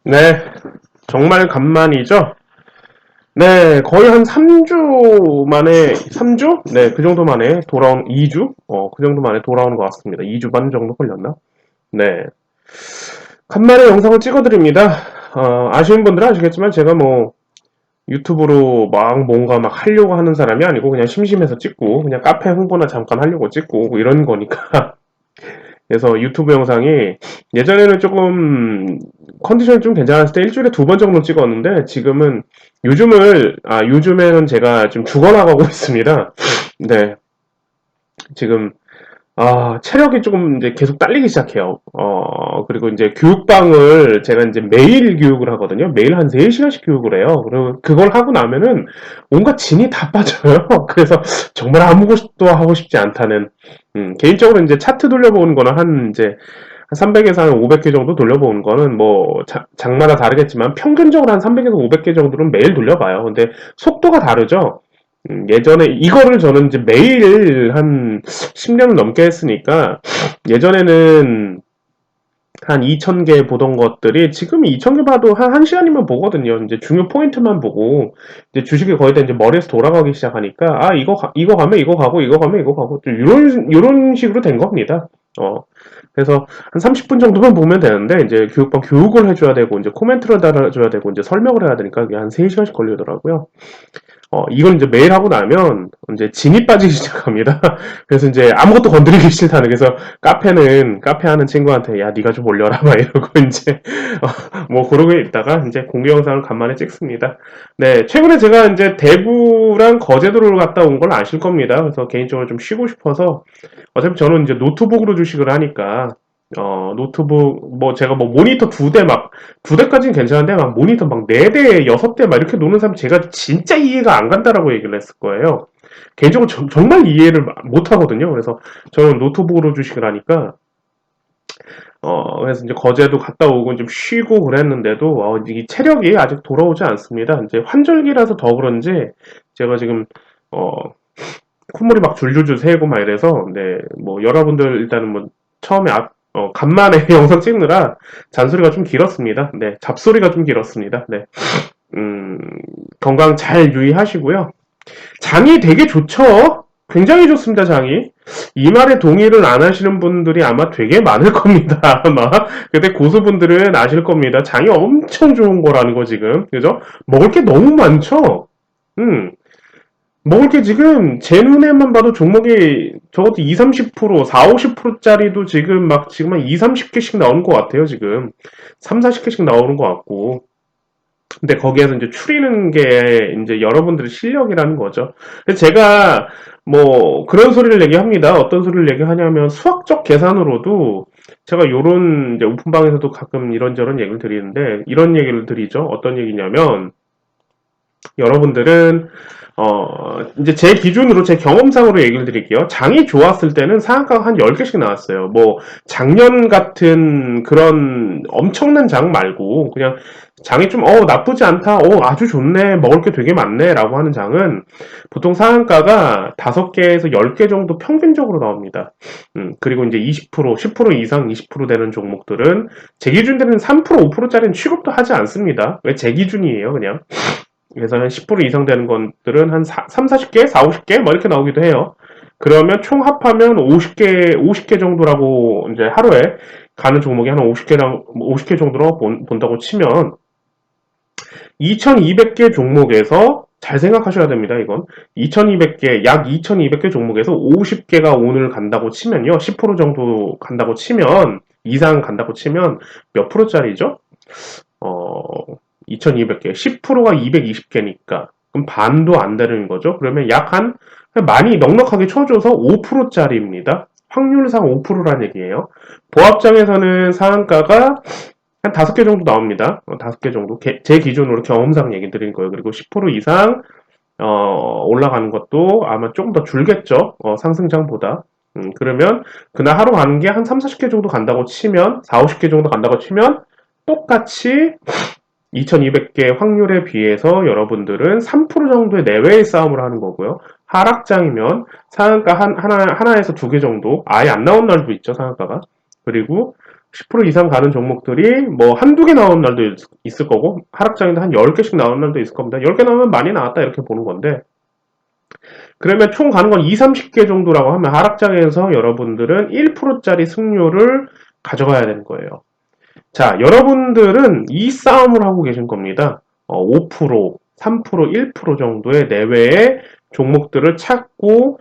네, 정말 간만이죠? 네, 거의 한 3주 만에, 3주? 네, 그 정도 만에 돌아온, 2주? 그 정도 만에 돌아오는 것 같습니다. 2주 반 정도 걸렸나? 네. 간만에 영상을 찍어드립니다. 아시는 분들은 아시겠지만 제가 뭐 유튜브로 막 뭔가 막 하려고 하는 사람이 아니고 그냥 심심해서 찍고, 그냥 카페 홍보나 잠깐 하려고 찍고, 뭐 이런 거니까. 그래서 유튜브 영상이 예전에는 조금 컨디션이 좀 괜찮았을 때 일주일에 2번 정도 찍었는데 지금은 요즘에는 제가 좀 죽어나가고 있습니다. 네. 지금 체력이 조금 이제 계속 딸리기 시작해요. 그리고 이제 교육방을 제가 이제 매일 교육을 하거든요. 매일 한 3시간씩 교육을 해요. 그리고 그걸 하고 나면은 온갖 진이 다 빠져요. 그래서 정말 아무것도 하고 싶지 않다는, 개인적으로 이제 차트 돌려보는 거는 한 300에서 한 500개 정도 돌려보는 거는 뭐, 장마다 다르겠지만 평균적으로 한 300에서 500개 정도는 매일 돌려봐요. 근데 속도가 다르죠? 예전에 이거를 저는 이제 매일 한 10년을 넘게 했으니까 예전에는 한 2,000개 보던 것들이 지금 2,000개 봐도 한 1시간이면 보거든요. 이제 중요 포인트만 보고 이제 주식이 거의 다 이제 머리에서 돌아가기 시작하니까 이거 가면 이거 가고 이거 가면 이거 가고 좀 이런 식으로 된 겁니다. 그래서 한 30분 정도만 보면 되는데 이제 교육방 교육을 해줘야 되고 이제 코멘트를 달아줘야 되고 이제 설명을 해야 되니까 그게 한 3시간씩 걸리더라고요. 이걸 이제 매일 하고 나면 이제 진이 빠지기 시작합니다. 그래서 이제 아무것도 건드리기 싫다는. 그래서 카페 하는 친구한테 야 네가 좀 올려라 막 이러고 이제 뭐 그러고 있다가 이제 공개 영상을 간만에 찍습니다. 네, 최근에 제가 이제 대구랑 거제도를 갔다 온 걸 아실 겁니다. 그래서 개인적으로 좀 쉬고 싶어서 어차피 저는 이제 노트북으로 주식을 하니까 노트북 뭐 제가 뭐 모니터 2대까지는 괜찮은데 막 모니터 막 4대, 6대 막 이렇게 노는 사람 제가 진짜 이해가 안 간다라고 얘기를 했을 거예요. 개인적으로 정말 이해를 못 하거든요. 그래서 저는 노트북으로 주식을 하니까 그래서 이제 거제도 갔다 오고 좀 쉬고 그랬는데도 이 체력이 아직 돌아오지 않습니다. 이제 환절기라서 더 그런지 제가 지금 어 콧물이 막 줄줄줄 새고 막 이래서 네, 뭐 여러분들 일단은 뭐 처음에 간만에 영상 찍느라 잔소리가 좀 길었습니다. 네, 잡소리가 좀 길었습니다. 네, 음, 건강 잘 유의하시고요. 장이 되게 좋죠? 굉장히 좋습니다, 장이. 이 말에 동의를 안 하시는 분들이 아마 되게 많을 겁니다, 아마. 근데 고수분들은 아실 겁니다. 장이 엄청 좋은 거라는 거, 지금. 그죠? 먹을 게 너무 많죠? 음. 먹을 게 지금 제 눈에만 봐도 종목이 적어도 2, 30%, 4, 50%짜리도 지금 한 2, 30개씩 나오는 것 같아요, 지금. 3, 40개씩 나오는 것 같고. 근데 거기에서 이제 추리는 게 이제 여러분들의 실력이라는 거죠. 그래서 제가 뭐 그런 소리를 얘기합니다. 어떤 소리를 얘기하냐면 수학적 계산으로도 제가 요런 이제 오픈방에서도 가끔 이런저런 얘기를 드리는데 이런 얘기를 드리죠. 어떤 얘기냐면 여러분들은 이제 제 기준으로 제 경험상으로 얘기를 드릴게요. 장이 좋았을 때는 상한가가 한 10개씩 나왔어요. 뭐 작년 같은 그런 엄청난 장 말고 그냥 장이 좀 나쁘지 않다. 아주 좋네. 먹을 게 되게 많네. 라고 하는 장은 보통 상한가가 5개에서 10개 정도 평균적으로 나옵니다. 그리고 이제 20%, 10% 이상 20% 되는 종목들은 제 기준대로는 3%, 5%짜리는 취급도 하지 않습니다. 왜 제 기준이에요, 그냥. 그래서 한 10% 이상 되는 것들은 한 3, 40개, 4, 50개 뭐 이렇게 나오기도 해요. 그러면 총 합하면 50개 정도라고 이제 하루에 가는 종목이 한 50개 정도로 본다고 치면 2200개 종목에서 잘 생각하셔야 됩니다, 이건. 2200개, 약 2200개 종목에서 50개가 오늘 간다고 치면요. 10% 정도 간다고 치면, 이상 간다고 치면 몇 프로짜리죠? 어, 2200개. 10%가 220개니까. 그럼 반도 안 되는 거죠. 그러면 많이 넉넉하게 쳐줘서 5%짜리입니다. 확률상 5%란 얘기예요. 보합장에서는 상한가가 한 5개 정도 나옵니다. 5개 정도. 제 기준으로 경험상 얘기 드린 거예요. 그리고 10% 이상, 올라가는 것도 아마 조금 더 줄겠죠. 상승장보다. 그러면 그날 하루 가는 게 한 3, 40개 정도 간다고 치면, 4, 50개 정도 간다고 치면, 똑같이 2200개 확률에 비해서 여러분들은 3% 정도의 내외의 싸움을 하는 거고요. 하락장이면 상한가 하나에서 2개 정도, 아예 안 나온 날도 있죠, 상한가가. 그리고 10% 이상 가는 종목들이 뭐 한두 개 나오는 날도 있을 거고, 하락장인데 한 10개씩 나오는 날도 있을 겁니다. 10개 나오면 많이 나왔다 이렇게 보는 건데, 그러면 총 가는 건 2, 30개 정도라고 하면 하락장에서 여러분들은 1%짜리 승률을 가져가야 되는 거예요. 자, 여러분들은 이 싸움을 하고 계신 겁니다. 5%, 3%, 1% 정도의 내외의 종목들을 찾고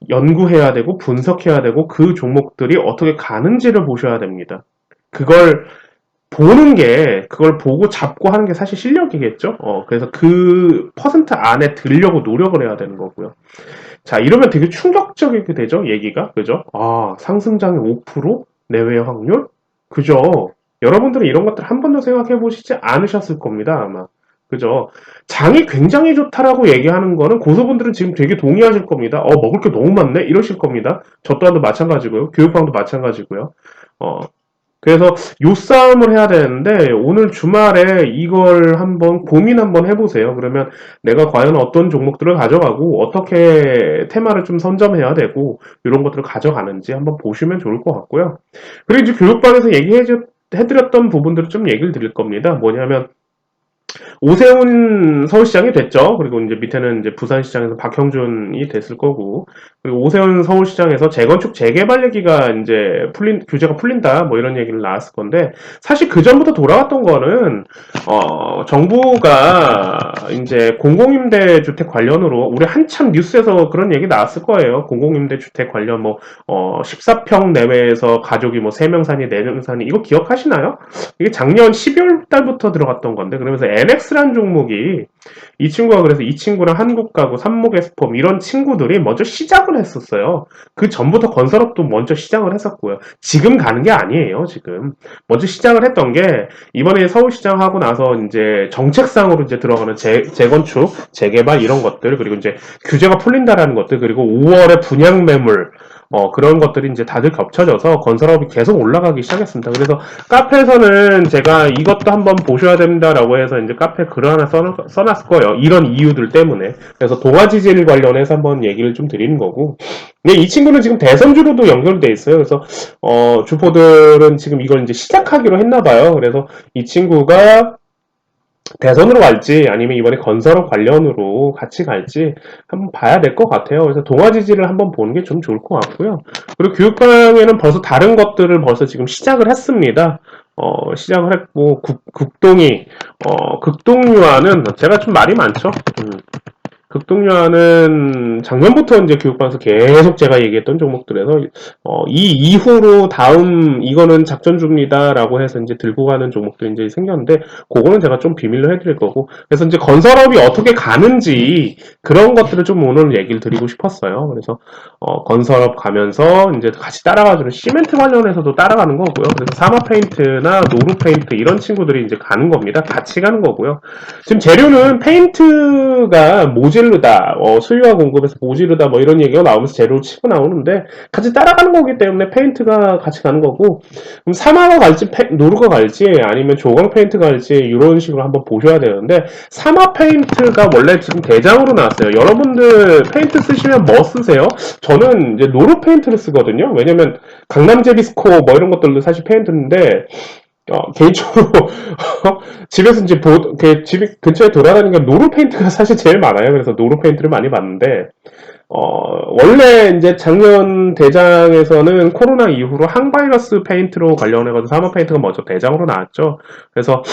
연구해야 되고 분석해야 되고 그 종목들이 어떻게 가는지를 보셔야 됩니다. 그걸 그걸 보고 잡고 하는 게 사실 실력이겠죠? 그래서 그 퍼센트 안에 들려고 노력을 해야 되는 거고요. 자, 이러면 되게 충격적이게 되죠, 얘기가. 그죠? 아, 상승장의 5% 내외의 확률? 그죠? 여러분들은 이런 것들 한 번도 생각해 보시지 않으셨을 겁니다, 아마. 그죠? 장이 굉장히 좋다라고 얘기하는 거는 고소분들은 지금 되게 동의하실 겁니다. 먹을 게 너무 많네? 이러실 겁니다. 저 또한도 마찬가지고요. 교육방도 마찬가지고요. 어, 그래서 요 싸움을 해야 되는데 오늘 주말에 이걸 한번 고민 한번 해보세요. 그러면 내가 과연 어떤 종목들을 가져가고 어떻게 테마를 좀 선점해야 되고 이런 것들을 가져가는지 한번 보시면 좋을 것 같고요. 그리고 이제 교육방에서 해드렸던 부분들을 좀 얘기를 드릴 겁니다. 뭐냐면 오세훈 서울시장이 됐죠. 그리고 이제 밑에는 이제 부산시장에서 박형준이 됐을 거고, 그리고 오세훈 서울시장에서 재건축 재개발 얘기가 이제 규제가 풀린다, 뭐 이런 얘기를 나왔을 건데, 사실 그 전부터 돌아왔던 거는, 정부가 이제 공공임대주택 관련으로, 우리 한참 뉴스에서 그런 얘기 나왔을 거예요. 공공임대주택 관련 14평 내외에서 가족이 뭐 3명 사니, 4명 사니, 이거 기억하시나요? 이게 작년 12월 달부터 들어갔던 건데, 그러면서 NX라는 종목이 이 친구가 그래서 이 친구랑 한국가구, 삼목에스폼 이런 친구들이 먼저 시작을 했었어요. 그 전부터 건설업도 먼저 시작을 했었고요. 지금 가는 게 아니에요, 지금. 먼저 시작을 했던 게 이번에 서울시장 하고 나서 이제 정책상으로 이제 들어가는 재건축, 재개발 이런 것들, 그리고 이제 규제가 풀린다라는 것들, 그리고 5월에 분양 매물, 그런 것들이 이제 다들 겹쳐져서 건설업이 계속 올라가기 시작했습니다. 그래서 카페에서는 제가 이것도 한번 보셔야 된다라고 해서 이제 카페 글 하나 써놨을 거예요. 이런 이유들 때문에. 그래서 동아지질 관련해서 한번 얘기를 좀 드리는 거고. 근데 이 친구는 지금 대선주로도 연결돼 있어요. 그래서, 주포들은 지금 이걸 이제 시작하기로 했나봐요. 그래서 이 친구가 대선으로 갈지 아니면 이번에 건설업 관련으로 같이 갈지 한번 봐야 될 것 같아요. 그래서 동아지지를 한번 보는 게 좀 좋을 것 같고요. 그리고 교육방에는 벌써 다른 것들을 벌써 지금 시작을 했습니다. 시작을 했고 극동유아는 제가 좀 말이 많죠. 극동유아는 작년부터 이제 교육방에서 계속 제가 얘기했던 종목들에서 이 이후로 다음 이거는 작전 중이다라고 해서 이제 들고 가는 종목들이 이제 생겼는데 그거는 제가 좀 비밀로 해드릴 거고 그래서 이제 건설업이 어떻게 가는지 그런 것들을 좀 오늘 얘기를 드리고 싶었어요. 그래서 건설업 가면서 이제 같이 따라가주는 시멘트 관련해서도 따라가는 거고요. 그래서 사마페인트나 노루페인트 이런 친구들이 이제 가는 겁니다. 같이 가는 거고요. 지금 재료는 페인트가 모질르다, 수요와 공급에서 모질르다, 뭐 이런 얘기가 나오면서 재료를 치고 나오는데 같이 따라가는 거기 때문에 페인트가 같이 가는 거고, 그럼 사마가 갈지, 노루가 갈지, 아니면 조광 페인트가 갈지 이런 식으로 한번 보셔야 되는데 사마 페인트가 원래 지금 대장으로 나왔어요. 여러분들 페인트 쓰시면 뭐 쓰세요? 저는 이제 노루 페인트를 쓰거든요. 왜냐면 강남 제비스코 뭐 이런 것들도 사실 페인트인데. 개인적으로 집에서 이제 집 근처에 돌아다니니까 노루 페인트가 사실 제일 많아요. 그래서 노루 페인트를 많이 봤는데 원래 이제 작년 대장에서는 코로나 이후로 항바이러스 페인트로 관련해가지고 사마 페인트가 먼저 대장으로 나왔죠. 그래서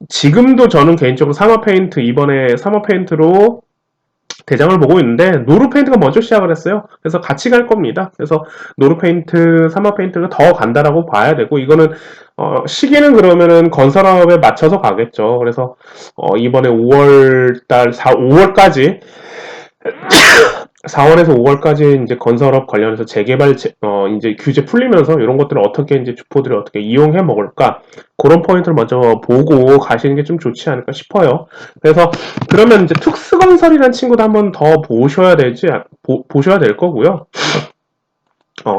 지금도 저는 개인적으로 사마 페인트 이번에 사마 페인트로 대장을 보고 있는데 노루 페인트가 먼저 시작을 했어요. 그래서 같이 갈 겁니다. 그래서 노루 페인트, 사마 페인트가 더 간다라고 봐야 되고 이거는 시기는 그러면은 건설업에 맞춰서 가겠죠. 그래서 이번에 5월까지 4월에서 5월까지 이제 건설업 관련해서 재개발 이제 규제 풀리면서 이런 것들을 어떻게 이제 주포들이 어떻게 이용해 먹을까 그런 포인트를 먼저 보고 가시는 게 좀 좋지 않을까 싶어요. 그래서 그러면 이제 특수건설이라는 친구도 한번 더 보셔야 될 거고요.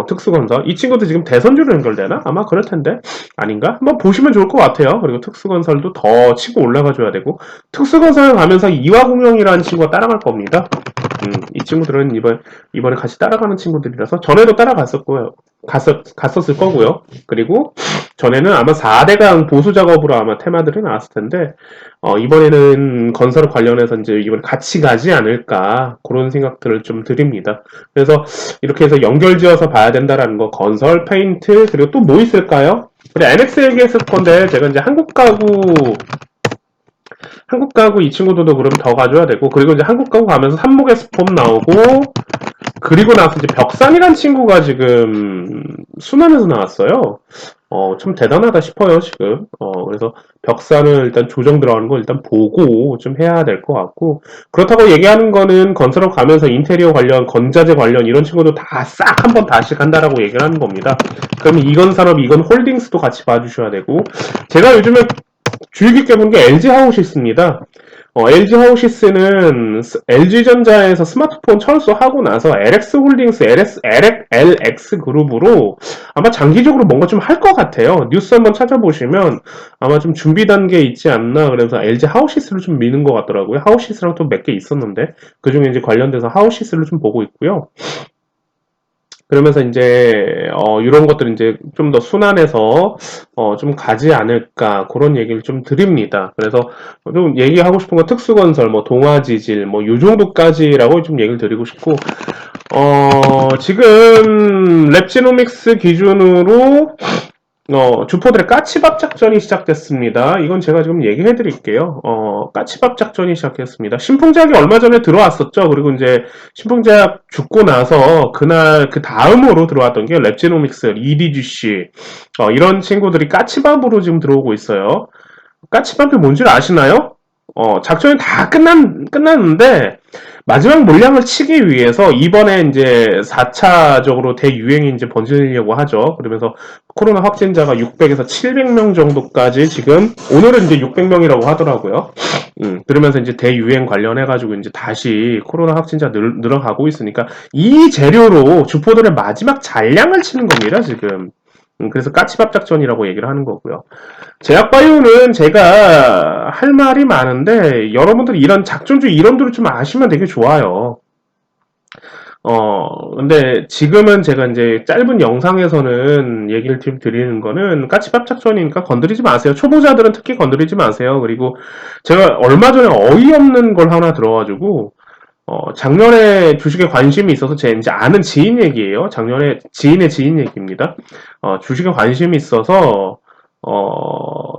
특수건설. 이 친구도 지금 대선주로 연결되나? 아마 그럴 텐데. 아닌가? 한번 보시면 좋을 것 같아요. 그리고 특수건설도 더 치고 올라가줘야 되고. 특수건설 가면서 이화공영이라는 친구가 따라갈 겁니다. 이 친구들은 이번에 같이 따라가는 친구들이라서 전에도 따라갔었고요. 갔었을 거고요. 그리고 전에는 아마 4대강 보수 작업으로 아마 테마들이 나왔을 텐데, 이번에는 건설 관련해서 이제 이번에 같이 가지 않을까, 그런 생각들을 좀 드립니다. 그래서 이렇게 해서 연결지어서 봐야 된다라는 거, 건설, 페인트, 그리고 또 뭐 있을까요? 우리 NX 얘기했을 건데, 제가 이제 한국 가구 이 친구들도 그럼 더 가져야 되고, 그리고 이제 한국 가구 가면서 삼목의 스폼 나오고, 그리고 나서 이제 벽산이란 친구가 지금 순환에서 나왔어요. 좀 대단하다 싶어요, 지금. 그래서 벽산을 일단 조정 들어가는 거 일단 보고 좀 해야 될 것 같고, 그렇다고 얘기하는 거는 건설업 가면서 인테리어 관련, 건자재 관련 이런 친구도 다 싹 한번 다시 간다라고 얘기를 하는 겁니다. 그럼 이건 산업, 이건 홀딩스도 같이 봐주셔야 되고, 제가 요즘에 주의 깊게 본 게 LG 하우시스입니다. LG 하우시스는 LG전자에서 스마트폰 철수하고 나서 LX 홀딩스, LX 그룹으로 아마 장기적으로 뭔가 좀 할 것 같아요. 뉴스 한번 찾아보시면 아마 좀 준비 단계에 있지 않나. 그래서 LG 하우시스를 좀 미는 것 같더라고요. 하우시스랑 또 몇 개 있었는데 그 중에 이제 관련돼서 하우시스를 좀 보고 있고요. 그러면서 이제 이런 것들 이제 좀 더 순환해서 좀 가지 않을까 그런 얘기를 좀 드립니다. 그래서 좀 얘기하고 싶은 건 특수건설, 뭐 동아지질, 뭐 요 정도까지라고 좀 얘기를 드리고 싶고 지금 랩지노믹스 기준으로 주포들의 까치밥 작전이 시작됐습니다. 이건 제가 지금 얘기해 드릴게요. 까치밥 작전이 시작했습니다. 신풍제약이 얼마 전에 들어왔었죠. 그리고 이제 신풍제약 죽고 나서 그날 그 다음으로 들어왔던 게 랩지노믹스, EDGC, 이런 친구들이 까치밥으로 지금 들어오고 있어요. 까치밥이 뭔지 아시나요? 작전이 다 끝났는데, 마지막 물량을 치기 위해서 이번에 이제 4차적으로 대유행이 이제 번지려고 하죠. 그러면서 코로나 확진자가 600에서 700명 정도까지 지금, 오늘은 이제 600명이라고 하더라고요. 그러면서 이제 대유행 관련해가지고 이제 다시 코로나 확진자 늘어가고 있으니까 이 재료로 주포들의 마지막 잔량을 치는 겁니다, 지금. 그래서 까치밥 작전이라고 얘기를 하는 거고요. 제약바이오는 제가 할 말이 많은데 여러분들이 이런 작전주 이론들을 좀 아시면 되게 좋아요. 근데 지금은 제가 이제 짧은 영상에서는 얘기를 드리는 거는 까치밥 작전이니까 건드리지 마세요. 초보자들은 특히 건드리지 마세요. 그리고 제가 얼마 전에 어이없는 걸 하나 들어가지고 작년에 주식에 관심이 있어서 제 이제 아는 지인 얘기예요. 작년에 지인의 지인 얘기입니다. 주식에 관심이 있어서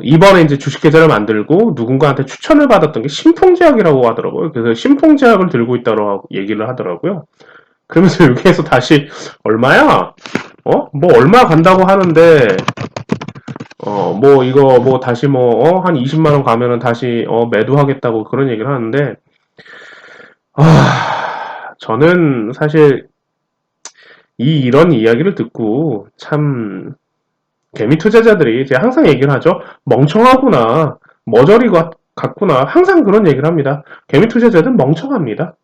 이번에 이제 주식 계좌를 만들고 누군가한테 추천을 받았던 게 신풍제약이라고 하더라고요. 그래서 신풍제약을 들고 있다고 얘기를 하더라고요. 그러면서 여기에서 다시 얼마야? 뭐 얼마 간다고 하는데 뭐 이거 뭐 다시 뭐 한 20만 원 가면은 다시 매도하겠다고 그런 얘기를 하는데 저는 사실 이런 이야기를 듣고 참 개미 투자자들이 제가 항상 얘기를 하죠. 멍청하구나. 머저리 같구나. 항상 그런 얘기를 합니다. 개미 투자자들은 멍청합니다.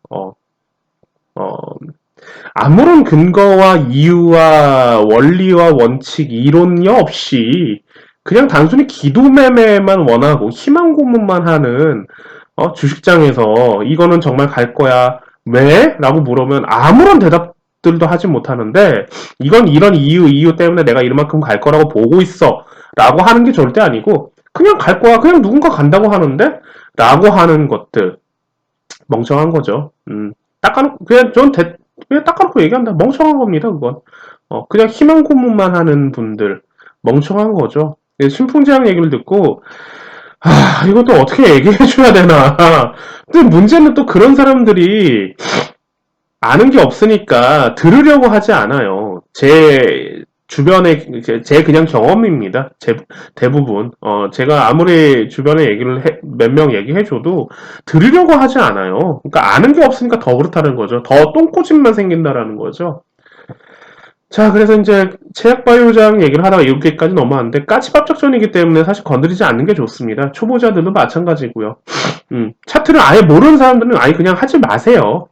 아무런 근거와 이유와 원리와 원칙, 이론이 없이 그냥 단순히 기도매매만 원하고 희망 고문만 하는 주식장에서 이거는 정말 갈 거야. 왜? 라고 물으면 아무런 대답들도 하지 못하는데 이건 이런 이유 때문에 내가 이만큼 갈 거라고 보고 있어. 라고 하는 게 절대 아니고 그냥 갈 거야. 그냥 누군가 간다고 하는데 라고 하는 것들 멍청한 거죠. 닦아놓고 그냥 닦아놓고 얘기한다. 멍청한 겁니다. 그건 그냥 희망 고문만 하는 분들 멍청한 거죠. 신풍제약 얘기를 듣고 이것도 어떻게 얘기해줘야 되나. 근데 문제는 또 그런 사람들이 아는 게 없으니까 들으려고 하지 않아요. 제 주변에, 제 그냥 경험입니다. 대부분. 제가 아무리 주변에 몇 명 얘기해줘도 들으려고 하지 않아요. 그러니까 아는 게 없으니까 더 그렇다는 거죠. 더 똥꼬집만 생긴다라는 거죠. 자, 그래서 이제 제약바이오장 얘기를 하다가 여기까지 넘어왔는데 까치밥 작전이기 때문에 사실 건드리지 않는 게 좋습니다. 초보자들도 마찬가지고요. 차트를 아예 모르는 사람들은 아예 그냥 하지 마세요.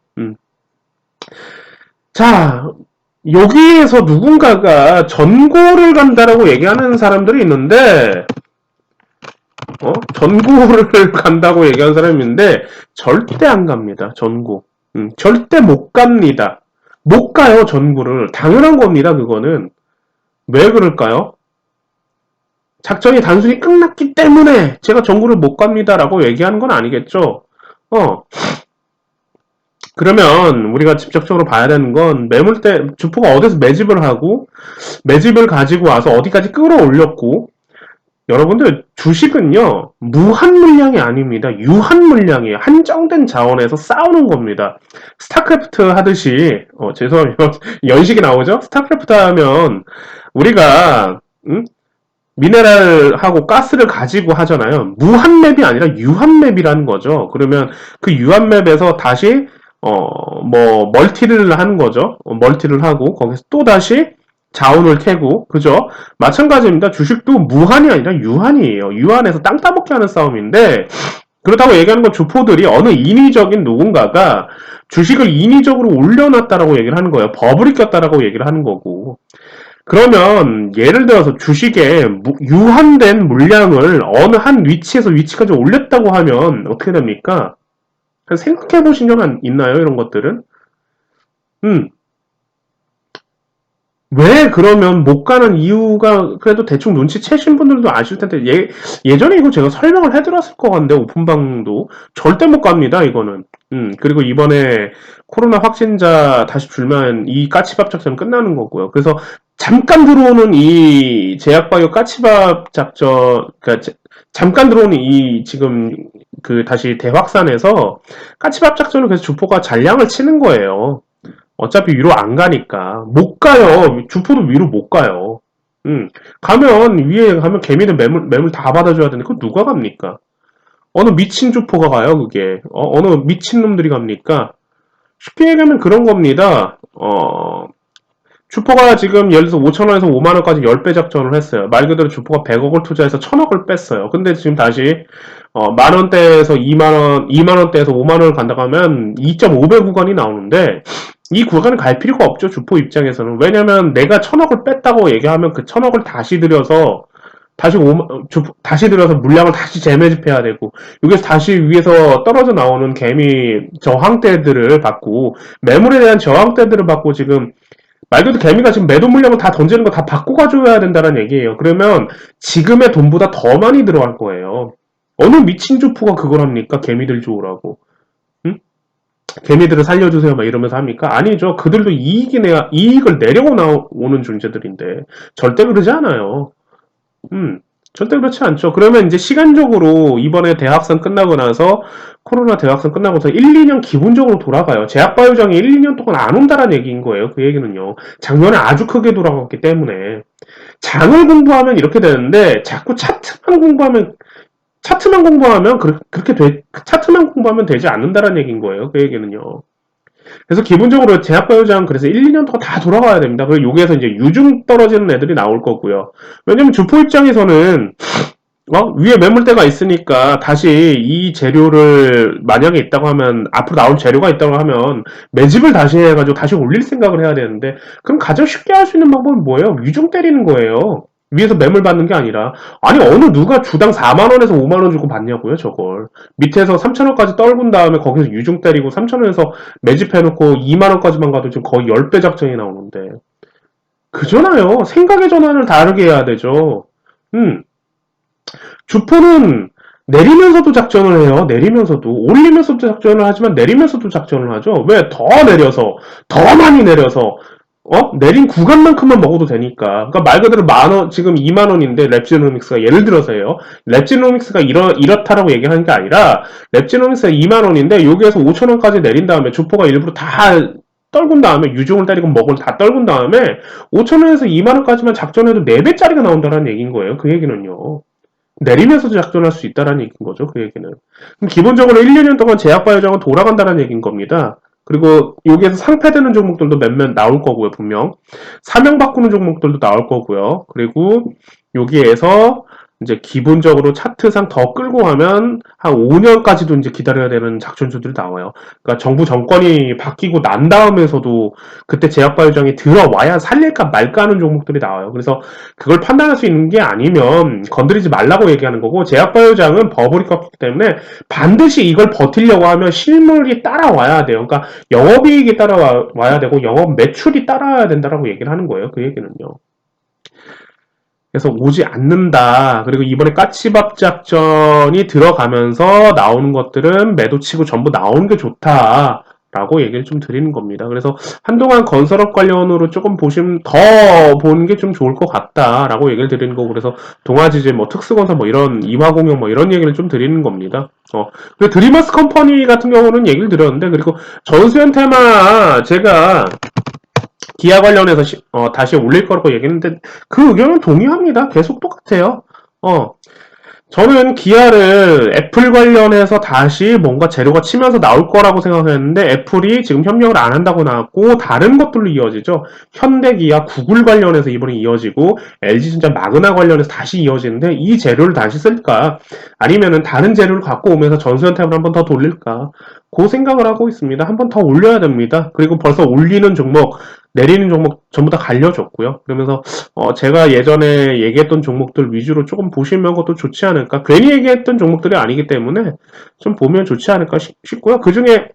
자, 여기에서 누군가가 전고를 간다라고 얘기하는 사람들이 있는데 전고를 간다고 얘기하는 사람이 있는데 절대 안 갑니다. 전고. 절대 못 갑니다. 못 가요, 전고를. 당연한 겁니다, 그거는. 왜 그럴까요? 작전이 단순히 끝났기 때문에 제가 정부를 못 갑니다라고 얘기하는 건 아니겠죠? 어, 그러면 우리가 직접적으로 봐야 되는 건 매물대, 주포가 어디서 매집을 하고 매집을 가지고 와서 어디까지 끌어올렸고 여러분들 주식은요 무한 물량이 아닙니다. 유한 물량이에요. 한정된 자원에서 싸우는 겁니다. 스타크래프트 하듯이 죄송해요. 연식이 나오죠? 스타크래프트 하면 우리가 미네랄하고 가스를 가지고 하잖아요. 무한 맵이 아니라 유한 맵이라는 거죠. 그러면 그 유한 맵에서 다시 멀티를 하는 거죠. 멀티를 하고 거기서 또 다시 자원을 캐고 그죠? 마찬가지입니다. 주식도 무한이 아니라 유한이에요. 유한에서 땅 따먹기 하는 싸움인데 그렇다고 얘기하는 건 주포들이 어느 인위적인 누군가가 주식을 인위적으로 올려놨다라고 얘기를 하는 거예요. 버블이 꼈다라고 얘기를 하는 거고. 그러면 예를 들어서 주식에 유한된 물량을 어느 한 위치에서 위치까지 올렸다고 하면 어떻게 됩니까? 생각해 보신 적 있나요? 이런 것들은? 음, 왜 그러면 못 가는 이유가 그래도 대충 눈치채신 분들도 아실 텐데 예전에 이거 제가 설명을 해드렸을 것 같은데 오픈방도 절대 못 갑니다 이거는. 그리고 이번에 코로나 확진자 다시 줄면 이 까치밥 작전 끝나는 거고요. 그래서 잠깐 들어오는 이 제약바이오 까치밥 작전, 그러니까 잠깐 들어오는 이 지금 그 다시 대확산해서 까치밥 작전을 그래서 주포가 잔량을 치는 거예요. 어차피 위로 안 가니까. 못 가요. 주포도 위로 못 가요. 가면, 위에 가면 개미는 매물 다 받아줘야 되는데, 그거 누가 갑니까? 어느 미친 주포가 가요, 그게. 어느 미친 놈들이 갑니까? 쉽게 얘기하면 그런 겁니다. 주포가 지금 예를 들어서 5천원에서 5만원까지 10배 작전을 했어요. 말 그대로 주포가 100억을 투자해서 1000억을 뺐어요. 근데 지금 다시 만원대에서 2만원, 2만원대에서 5만원을 간다고 하면 2.5배 구간이 나오는데 이 구간을 갈 필요가 없죠. 주포 입장에서는. 왜냐면 내가 1000억을 뺐다고 얘기하면 그 1000억을 다시 들여서 다시 들여서 물량을 다시 재매집해야 되고 여기서 다시 위에서 떨어져 나오는 개미 저항대들을 받고 매물에 대한 저항대들을 받고 지금 말 그대로 개미가 지금 매도 물량을 다 던지는 거 다 받고 가줘야 된다는 얘기예요. 그러면 지금의 돈보다 더 많이 들어갈 거예요. 어느 미친 주포가 그걸 합니까? 개미들 좋으라고. 응? 개미들을 살려주세요 막 이러면서 합니까? 아니죠. 그들도 이익을 내려고 나오는 존재들인데 절대 그러지 않아요. 음, 절대 그렇지 않죠. 그러면 이제 시간적으로 이번에 대학생 끝나고 나서 코로나 대학생 끝나고서 1, 2년 기본적으로 돌아가요. 제약바이오장이 1, 2년 동안 안 온다는 얘기인 거예요. 그 얘기는요. 작년에 아주 크게 돌아갔기 때문에 장을 공부하면 이렇게 되는데 자꾸 차트만 공부하면 차트만 공부하면 되지 않는다는 얘기인 거예요. 그 얘기는요. 그래서 기본적으로 제약바이오장 그래서 1, 2년 동안 다 돌아가야 됩니다. 그리고 여기에서 이제 유중 떨어지는 애들이 나올 거고요. 왜냐면 주포 입장에서는 위에 매물대가 있으니까 다시 이 재료를 만약에 있다고 하면 앞으로 나올 재료가 있다고 하면 매집을 다시 해가지고 다시 올릴 생각을 해야 되는데 그럼 가장 쉽게 할 수 있는 방법은 뭐예요? 유중 때리는 거예요. 위에서 매물 받는 게 아니라 아니 어느 누가 주당 4만원에서 5만원 주고 받냐고요 저걸 밑에서 3천원까지 떨군 다음에 거기서 유중 때리고 3천원에서 매집해놓고 2만원까지만 가도 지금 거의 10배 작전이 나오는데 그잖아요. 생각의 전환을 다르게 해야 되죠. 음 주포는 내리면서도 작전을 해요. 내리면서도 올리면서도 작전을 하지만 내리면서도 작전을 하죠. 왜? 더 내려서 더 많이 내려서 내린 구간만큼만 먹어도 되니까. 그러니까 말 그대로 지금 2만 원인데 랩지노믹스가 예를 들어서요. 랩지노믹스가 이렇다라고 얘기하는 게 아니라 랩지노믹스가 2만 원인데 여기에서 5천 원까지 내린 다음에 주포가 일부러 다 떨군 다음에 유종을 때리고 먹을 다 떨군 다음에 5천 원에서 2만 원까지만 작전해도 4배짜리가 나온다는 얘기인 거예요. 그 얘기는요. 내리면서도 작전할 수 있다는 얘기인 거죠. 그 얘기는. 그럼 기본적으로 1, 2년 동안 제약바이오장은 돌아간다는 얘기인 겁니다. 그리고 여기에서 상패되는 종목들도 몇몇 나올 거고요, 분명. 사명 바꾸는 종목들도 나올 거고요. 그리고 여기에서 이제 기본적으로 차트상 더 끌고 가면 한 5년까지도 이제 기다려야 되는 작전주들이 나와요. 그러니까 정부 정권이 바뀌고 난 다음에서도 그때 제약바이오장이 들어와야 살릴까 말까 하는 종목들이 나와요. 그래서 그걸 판단할 수 있는 게 아니면 건드리지 말라고 얘기하는 거고 제약바이오장은 버블이 꺾이기 때문에 반드시 이걸 버티려고 하면 실물이 따라와야 돼요. 그러니까 영업이익이 따라와야 되고 영업 매출이 따라와야 된다라고 얘기를 하는 거예요. 그 얘기는요. 그래서 오지 않는다. 그리고 이번에 까치밥 작전이 들어가면서 나오는 것들은 매도치고 전부 나오는 게 좋다. 라고 얘기를 좀 드리는 겁니다. 그래서 한동안 건설업 관련으로 조금 보시면 더 보는 게 좀 좋을 것 같다라고 얘기를 드리는 거고, 그래서 동아지질 뭐 특수건설 뭐 이런 이화공영 뭐 이런 얘기를 좀 드리는 겁니다. 그리고 드리머스 컴퍼니 같은 경우는 얘기를 드렸는데, 그리고 전수현 테마 제가 기아 관련해서 다시 올릴 거라고 얘기했는데 그 의견은 동의합니다. 계속 똑같아요. 어, 저는 기아를 애플 관련해서 다시 뭔가 재료가 치면서 나올 거라고 생각했는데 애플이 지금 협력을 안 한다고 나왔고 다른 것들로 이어지죠. 현대, 기아, 구글 관련해서 이번에 이어지고 LG전자, 마그나 관련해서 다시 이어지는데 이 재료를 다시 쓸까? 아니면은 다른 재료를 갖고 오면서 전수현 탭을 한 번 더 돌릴까? 그 생각을 하고 있습니다. 한 번 더 올려야 됩니다. 그리고 벌써 올리는 종목, 내리는 종목 전부 다 갈려줬고요. 그러면서 제가 예전에 얘기했던 종목들 위주로 조금 보시면 것도 좋지 않을까. 괜히 얘기했던 종목들이 아니기 때문에 좀 보면 좋지 않을까 싶고요. 그 중에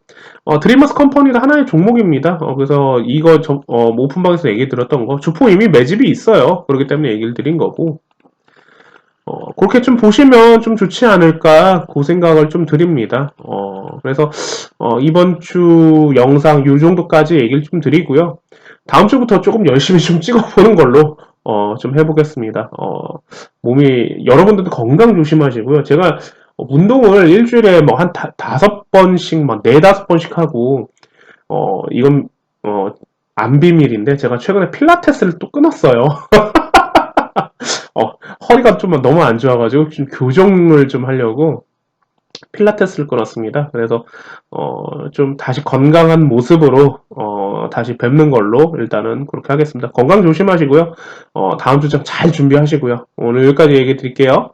드리머스 컴퍼니도 하나의 종목입니다. 그래서 이거 오픈방에서 얘기 들었던 거 주포 이미 매집이 있어요. 그렇기 때문에 얘기를 드린 거고 그렇게 좀 보시면 좀 좋지 않을까 그 생각을 좀 드립니다. 그래서 이번 주 영상 요 정도까지 얘기를 좀 드리고요. 다음 주부터 조금 열심히 좀 찍어보는 걸로 좀 해보겠습니다. 몸이 여러분들도 건강 조심하시고요. 제가 운동을 일주일에 뭐 한 5번씩 막 4, 5번씩 하고 이건 안 비밀인데 제가 최근에 필라테스를 또 끊었어요. 허리가 좀 너무 안 좋아가지고 좀 교정을 좀 하려고 필라테스를 끊었습니다. 그래서 좀 다시 건강한 모습으로 다시 뵙는 걸로 일단은 그렇게 하겠습니다. 건강 조심하시고요. 다음 주 좀 잘 준비하시고요. 오늘 여기까지 얘기 드릴게요.